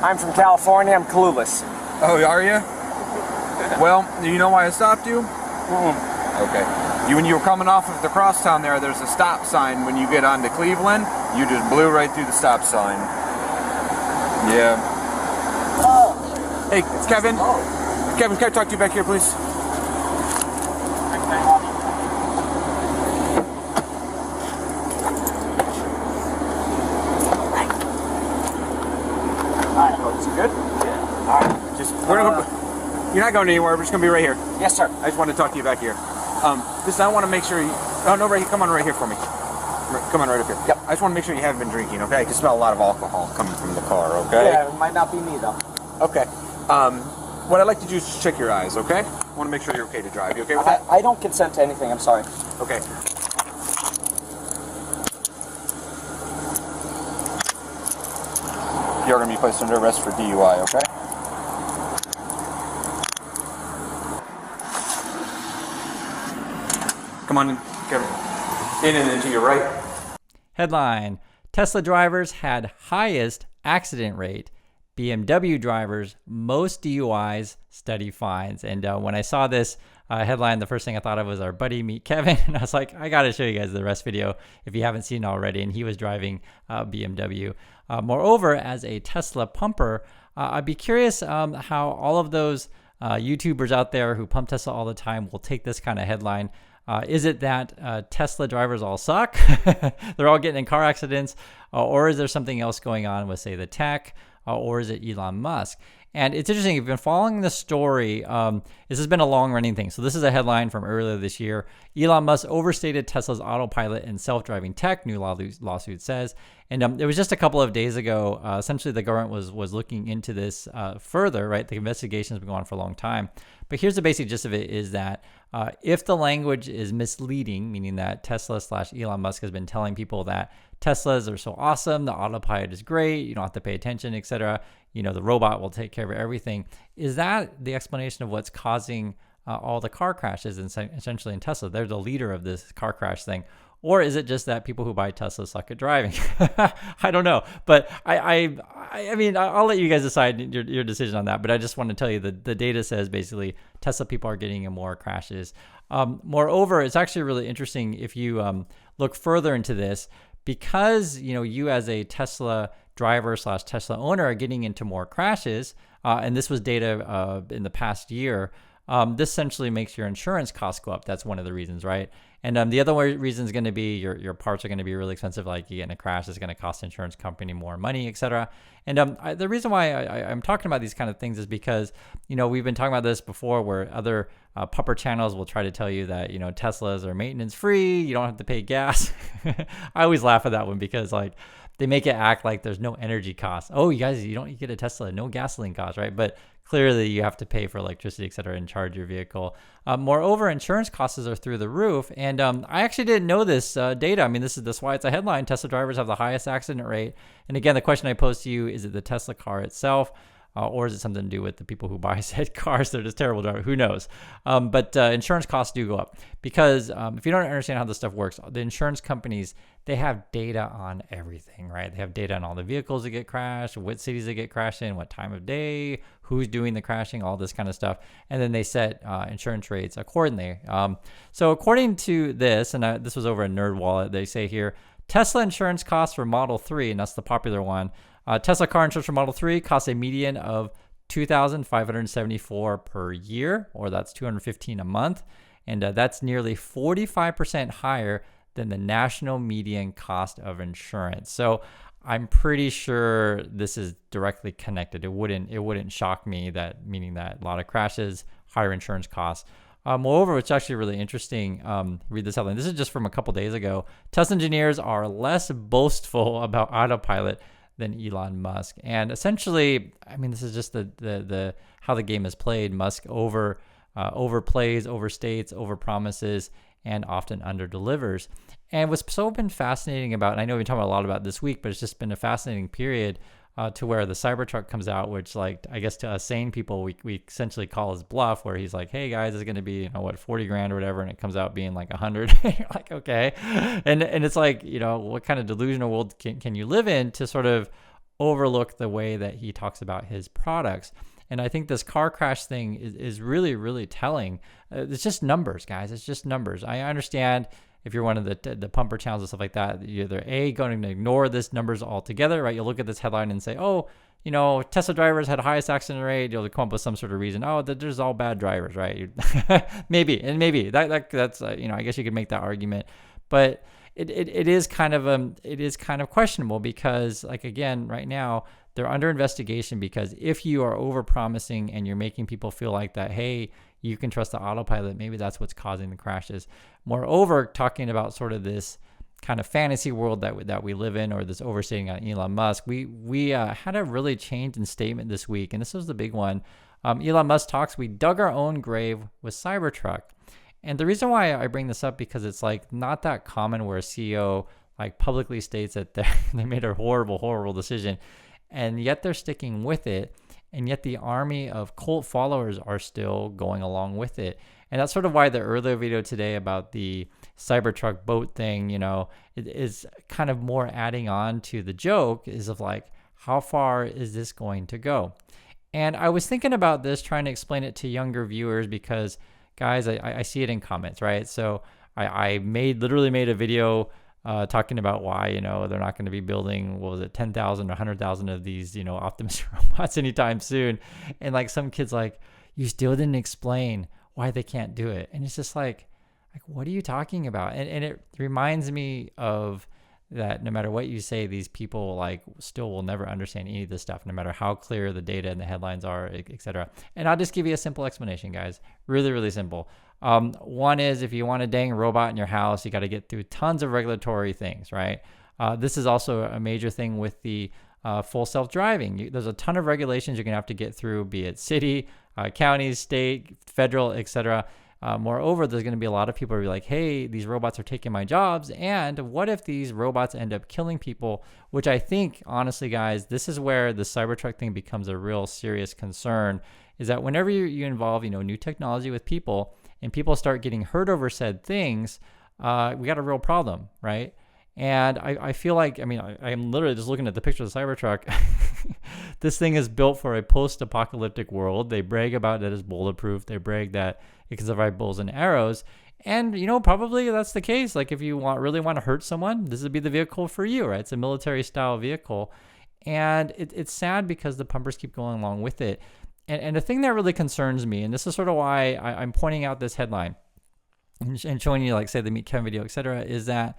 I'm from California. I'm clueless. Oh, are you? Well, do you know why I stopped you? Okay. When you were coming off of the crosstown there's a stop sign when you get onto Cleveland. You just blew right through the stop sign. Yeah. Hey, it's Kevin. Kevin, can I talk to you back here, please? Alright, is it good? Yeah. Alright. You're not going anywhere. We're just going to be right here. Yes, sir. I just want to talk to you back here. Listen, I want to make sure you... Oh, no, right here. Come on right here for me. Come on right up here. Yep. I just want to make sure you haven't been drinking, okay? I can smell a lot of alcohol coming from the car, okay? Yeah, it might not be me, though. Okay. What I'd like to do is just check your eyes, okay? I want to make sure you're okay to drive. You okay with that? I don't consent to anything. I'm sorry. Okay. You're going to be placed under arrest for DUI, okay? Come on in, Kevin. In and then to your right. Headline: Tesla drivers had highest accident rate. BMW drivers, most DUIs, steady fines. And when I saw this headline, the first thing I thought of was our buddy Meet Kevin. And I was like, I got to show you guys the rest video if you haven't seen it already. And he was driving BMW. Moreover, as a Tesla pumper, I'd be curious how all of those YouTubers out there who pump Tesla all the time will take this kind of headline. Is it that Tesla drivers all suck? They're all getting in car accidents? Or is there something else going on with, say, the tech? Or is it Elon Musk? And it's interesting, if you've been following the story, this has been a long-running thing. So this is a headline from earlier this year. Elon Musk overstated Tesla's autopilot and self-driving tech, new lawsuit says. And it was just a couple of days ago, essentially the government was looking into this further, right? The investigation's been going on for a long time. But here's the basic gist of it is that if the language is misleading, meaning that Tesla/Elon Musk has been telling people that Teslas are so awesome, the autopilot is great, you don't have to pay attention, etc., the robot will take care of everything, is that the explanation of what's causing all the car crashes essentially in Tesla? They're the leader of this car crash thing. Or is it just that people who buy Tesla suck at driving? I don't know. But I mean, I'll let you guys decide your decision on that. But I just want to tell you that the data says basically Tesla people are getting in more crashes. Moreover, it's actually really interesting if you look further into this, because you as a Tesla driver/Tesla owner are getting into more crashes. And this was data in the past year. This essentially makes your insurance costs go up. That's one of the reasons, right? And the other reason is going to be your parts are going to be really expensive. Like you get in a crash, it's going to cost the insurance company more money, etc. And the reason why I'm talking about these kind of things is because, we've been talking about this before where other pupper channels will try to tell you that, Teslas are maintenance free. You don't have to pay gas. I always laugh at that one because they make it act like there's no energy costs. Oh, you guys, you get a Tesla, no gasoline costs, right? But clearly you have to pay for electricity, et cetera, and charge your vehicle. Moreover, insurance costs are through the roof. And I actually didn't know this data. I mean, that's why it's a headline. Tesla drivers have the highest accident rate. And again, the question I pose to you, is it the Tesla car itself? Or is it something to do with the people who buy said cars? They're just terrible drivers. Who knows? But insurance costs do go up because if you don't understand how this stuff works, the insurance companies, they have data on everything, right? They have data on all the vehicles that get crashed, what cities they get crashed in, what time of day, who's doing the crashing, all this kind of stuff. And then they set insurance rates accordingly. So according to this, and this was over at NerdWallet, they say here, Tesla insurance costs for Model 3, and that's the popular one, Tesla car insurance for Model 3 costs a median of $2,574 per year, or that's $215 a month. And that's nearly 45% higher than the national median cost of insurance. So I'm pretty sure this is directly connected. It wouldn't shock me meaning that a lot of crashes, higher insurance costs. Moreover, it's actually really interesting. Read this headline. This is just from a couple days ago. Tesla engineers are less boastful about Autopilot than Elon Musk. And essentially, I mean, this is just the how the game is played. Musk overplays, overstates, overpromises, and often underdelivers. And what's so been fascinating about, and I know we've been talking a lot about this week, but it's just been a fascinating period to where the Cybertruck comes out, which I guess to us sane people, we essentially call his bluff, where he's like, hey guys, it's going to be, 40 grand or whatever. And it comes out being like 100. You're like, okay. And it's like, what kind of delusional world can you live in to sort of overlook the way that he talks about his products. And I think this car crash thing is really, really telling. It's just numbers, guys. It's just numbers. I understand if you're one of the pumper channels and stuff like that, you're either going to ignore this numbers altogether, right? You'll look at this headline and say, oh, Tesla drivers had highest accident rate. You'll come up with some sort of reason. Oh, there's all bad drivers, right? maybe that's I guess you could make that argument, but it is kind of questionable because, like, again, right now they're under investigation because if you are over promising and you're making people feel like that, hey, you can trust the autopilot, maybe that's what's causing the crashes. Moreover, talking about sort of this kind of fantasy world that we live in, or this overstating on Elon Musk, we had a really change in statement this week, and this was the big one. Elon Musk talks, we dug our own grave with Cybertruck. And the reason why I bring this up, because it's like not that common where a CEO like publicly states that they made a horrible decision, and yet they're sticking with it. And yet the army of cult followers are still going along with it. And that's sort of why the earlier video today about the Cybertruck boat thing, it is kind of more adding on to the joke is of like, how far is this going to go? And I was thinking about this, trying to explain it to younger viewers because, guys, I see it in comments, right? So I literally made a video talking about why, they're not going to be building, 10,000 or 100,000 of these, Optimus robots anytime soon. And like some kids like, you still didn't explain why they can't do it. And it's just like, what are you talking about? And it reminds me of that no matter what you say, these people like still will never understand any of this stuff, no matter how clear the data and the headlines are, etc. And I'll just give you a simple explanation, guys. Really, really simple. One is if you want a dang robot in your house, you got to get through tons of regulatory things, right? This is also a major thing with the full self-driving. There's a ton of regulations you're going to have to get through, be it city, counties, state, federal, etc. Moreover, there's going to be a lot of people who are like, hey, these robots are taking my jobs. And what if these robots end up killing people? Which I think, honestly, guys, this is where the Cybertruck thing becomes a real serious concern, is that whenever you involve, new technology with people and people start getting hurt over said things, we got a real problem, right? And I feel like, I'm literally just looking at the picture of the Cybertruck. This thing is built for a post-apocalyptic world. They brag about that it's bulletproof. They brag that it can survive bulls and arrows. And, probably that's the case. Like if you really want to hurt someone, this would be the vehicle for you, right? It's a military style vehicle. And it's sad because the pumpers keep going along with it. And the thing that really concerns me, and this is sort of why I'm pointing out this headline and showing you, like, say, the Meet Kevin video, etc., is that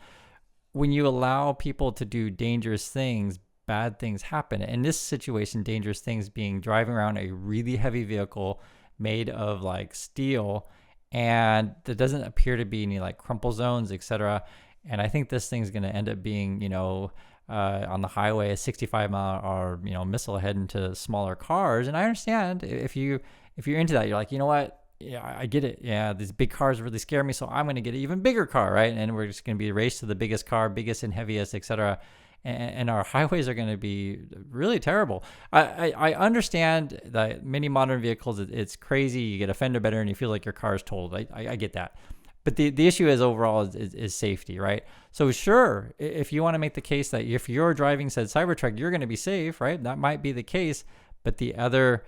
when you allow people to do dangerous things, bad things happen. In this situation, dangerous things being driving around a really heavy vehicle made of like steel, and there doesn't appear to be any like crumple zones, etc. And I think this thing's going to end up being, on the highway, a 65-mile-an-hour, missile heading to smaller cars. And I understand if you're into that, you're like, you know what? Yeah, I get it. Yeah, these big cars really scare me, so I'm going to get an even bigger car, right? And we're just going to be a race to the biggest car, biggest and heaviest, etc. And our highways are going to be really terrible. I understand that many modern vehicles, it's crazy. You get a fender bender and you feel like your car is totaled. I get that. But the issue is overall is safety, right? So sure, if you want to make the case that if you're driving said Cybertruck, you're going to be safe, right? That might be the case, but the other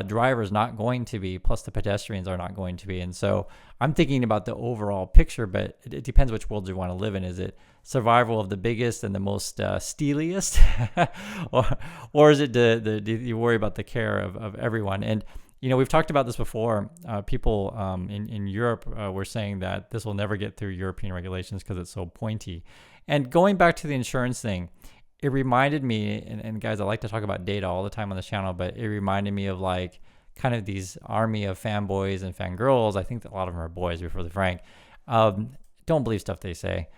drivers not going to be, plus the pedestrians are not going to be. And so I'm thinking about the overall picture, but it depends which world you want to live in. Is it survival of the biggest and the most steeliest? or is it do you worry about the care of everyone? And we've talked about this before. People in Europe were saying that this will never get through European regulations because it's so pointy. And going back to the insurance thing, it reminded me, and guys, I like to talk about data all the time on this channel, but it reminded me of like kind of these army of fanboys and fangirls. I think that a lot of them are boys, to be fully frank. Don't believe stuff they say.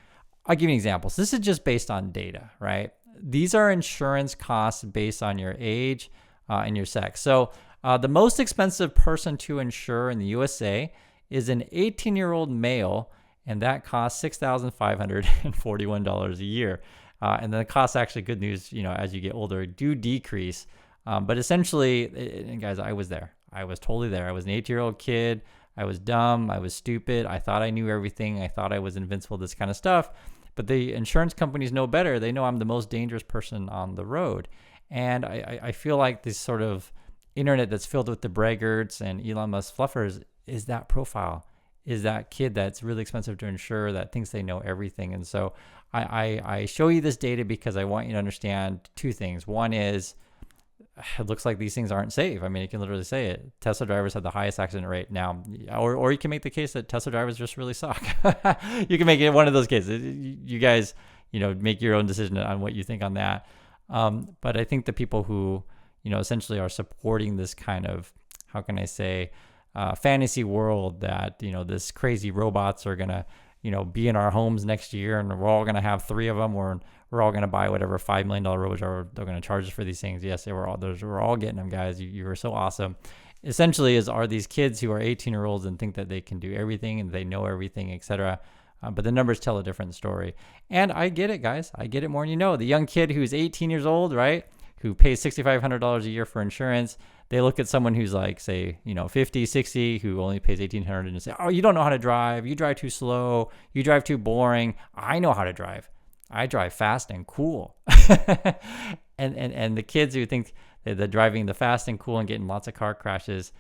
I'll give you an example. So this is just based on data, right? These are insurance costs based on your age and your sex. So the most expensive person to insure in the USA is an 18-year-old male, and that costs $6,541 a year. And then the costs, actually, good news, as you get older, do decrease. But essentially, and guys, I was there. I was totally there. I was an 18-year-old kid. I was dumb. I was stupid. I thought I knew everything. I thought I was invincible, this kind of stuff. But the insurance companies know better. They know I'm the most dangerous person on the road. And I feel like this sort of internet that's filled with the braggarts and Elon Musk fluffers is that profile, is that kid that's really expensive to insure, that thinks they know everything. And so I show you this data because I want you to understand two things. One is, it looks like these things aren't safe. I mean, you can literally say it. Tesla drivers have the highest accident rate now. Or you can make the case that Tesla drivers just really suck. You can make it one of those cases. You guys, make your own decision on what you think on that. But I think the people who, essentially are supporting this kind of, how can I say, fantasy world that, this crazy robots are going to, be in our homes next year and we're all going to have 3 of them, or we're all going to buy whatever $5 million robots they're going to charge us for these things. Yes, we're all getting them, guys. You are so awesome. Essentially, are these kids who are 18-year-olds and think that they can do everything and they know everything, etc. But the numbers tell a different story. And I get it, guys. I get it more than you know. The young kid who's 18 years old, right, who pays $6,500 a year for insurance, they look at someone who's like, say, 50, 60, who only pays $1,800 and say, oh, you don't know how to drive. You drive too slow. You drive too boring. I know how to drive. I drive fast and cool. and the kids who think that they're driving the fast and cool and getting lots of car crashes,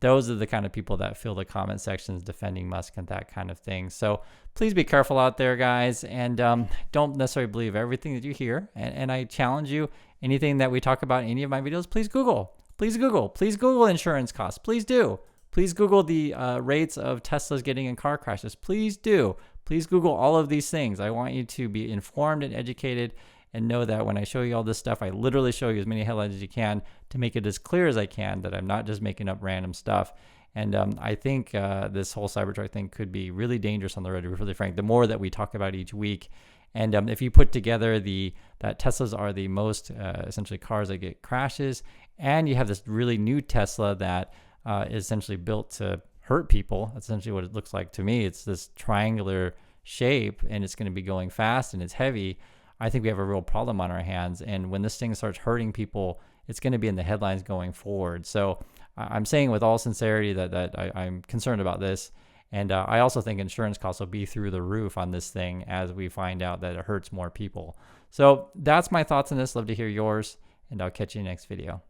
those are the kind of people that fill the comment sections defending Musk and that kind of thing. So please be careful out there, guys, and don't necessarily believe everything that you hear. And I challenge you, anything that we talk about in any of my videos, please Google. Please Google insurance costs. Please do. Please Google the rates of Teslas getting in car crashes. Please do. Please Google all of these things. I want you to be informed and educated and know that when I show you all this stuff, I literally show you as many headlines as you can to make it as clear as I can that I'm not just making up random stuff. And I think this whole Cybertruck thing could be really dangerous on the road, to be really frank, the more that we talk about each week. And if you put together that Teslas are the most essentially cars that get crashes, and you have this really new Tesla that is essentially built to hurt people. That's essentially what it looks like to me. It's this triangular shape, and it's going to be going fast, and it's heavy. I think we have a real problem on our hands. And when this thing starts hurting people, it's going to be in the headlines going forward. So I'm saying with all sincerity that I'm concerned about this. And I also think insurance costs will be through the roof on this thing as we find out that it hurts more people. So that's my thoughts on this. Love to hear yours, and I'll catch you next video.